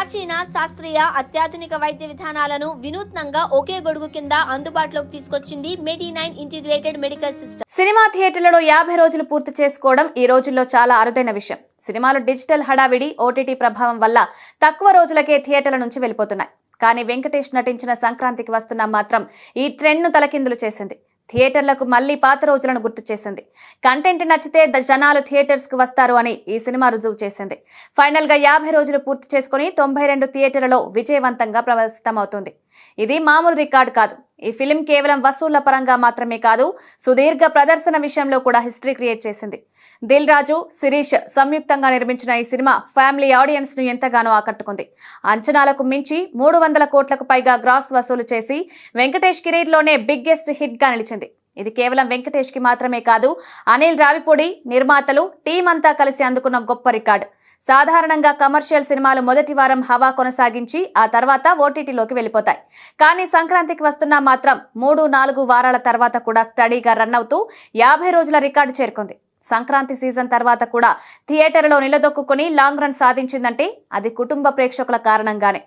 ప్రాచీన శాస్త్రీయ అత్యాధునిక వైద్య విధానాలను వినూత్నంగా ఒకే గొడుగు కింద అందుబాటులోకి తీసుకొచ్చింది మెడి9 ఇంటిగ్రేటెడ్ మెడికల్ సిస్టమ్. సినిమా థియేటర్లలో 50 రోజులు పూర్తి చేసుకోవడం ఈ రోజుల్లో చాలా అరుదైన విషయం. సినిమాలు డిజిటల్ హడావిడి, ఓటీటీ ప్రభావం వల్ల తక్కువ రోజులకే థియేటర్ల నుంచి వెళ్ళిపోతున్నాయి. కానీ వెంకటేష్ నటించిన సంక్రాంతికి వస్తున్నా మాత్రం ఈ ట్రెండ్ను తలకిందులు చేసింది. థియేటర్లకు మళ్లీ పాత రోజులను గుర్తు చేసింది. కంటెంట్ నచ్చితే జనాలు థియేటర్స్ కు వస్తారు అని ఈ సినిమా రుజువు చేసింది. ఫైనల్ గా 50 రోజులు పూర్తి చేసుకుని 92 థియేటర్లలో విజయవంతంగా ప్రదర్శితమవుతుంది. ఇది మామూలు రికార్డు కాదు. ఈ ఫిలిం కేవలం వసూళ్ల పరంగా మాత్రమే కాదు, సుదీర్ఘ ప్రదర్శన విషయంలో కూడా హిస్టరీ క్రియేట్ చేసింది. దిల్ రాజు, శిరీష్ సంయుక్తంగా నిర్మించిన ఈ సినిమా ఫ్యామిలీ ఆడియన్స్ ను ఎంతగానో ఆకట్టుకుంది. అంచనాలకు మించి 300 కోట్లకు పైగా గ్రాస్ వసూలు చేసి వెంకటేష్ కెరీర్ లోనే బిగ్గెస్ట్ హిట్ గా నిలిచింది. ఇది కేవలం వెంకటేష్ కి మాత్రమే కాదు, అనిల్ రావిపూడి, నిర్మాతలు, టీం అంతా కలిసి అందుకున్న గొప్ప రికార్డు. సాధారణంగా కమర్షియల్ సినిమాలు మొదటి వారం హవా కొనసాగించి ఆ తర్వాత ఓటీటీలోకి వెళ్ళిపోతాయి. కానీ సంక్రాంతికి వస్తున్నా మాత్రం 3-4 వారాల తర్వాత కూడా స్టడీగా రన్ అవుతూ 50 రోజుల రికార్డు చేరుకుంది. సంక్రాంతి సీజన్ తర్వాత కూడా థియేటర్లో నిలదొక్కుని లాంగ్ రన్ సాధించిందంటే అది కుటుంబ ప్రేక్షకుల కారణంగానే.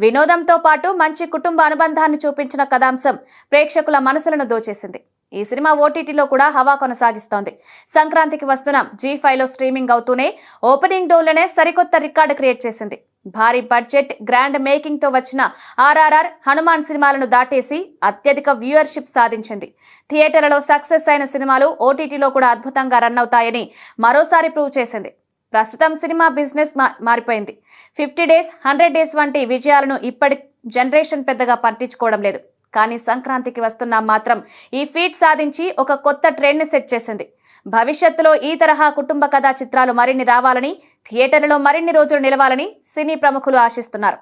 వినోదంతో పాటు మంచి కుటుంబ అనుబంధాన్ని చూపించిన కథాంశం ప్రేక్షకుల మనసులను దోచేసింది. ఈ సినిమా ఓటీటీలో కూడా హవా కొనసాగిస్తోంది. సంక్రాంతికి వస్తున్న G5లో స్ట్రీమింగ్ అవుతూనే ఓపెనింగ్ డోలోనే సరికొత్త రికార్డు క్రియేట్ చేసింది. భారీ బడ్జెట్, గ్రాండ్ మేకింగ్ తో వచ్చిన RRR, హనుమాన్ సినిమాలను దాటేసి అత్యధిక వ్యూయర్షిప్ సాధించింది. థియేటర్లలో సక్సెస్ అయిన సినిమాలు ఓటీటీలో కూడా అద్భుతంగా రన్ అవుతాయని మరోసారి ప్రూవ్ చేసింది. ప్రస్తుతం సినిమా బిజినెస్ మారిపోయింది. 50 డేస్, 100 డేస్ వంటి విజయాలను ఇప్పటి జనరేషన్ పెద్దగా పట్టించుకోవడం లేదు. కానీ సంక్రాంతికి వస్తున్నా మాత్రం ఈ ఫీట్ సాధించి ఒక కొత్త ట్రెండ్ ని సెట్ చేసింది. భవిష్యత్తులో ఈ తరహా కుటుంబ కథా చిత్రాలు మరిన్ని రావాలని, థియేటర్లలో మరిన్ని రోజులు నిలవాలని సినీ ప్రముఖులు ఆశిస్తున్నారు.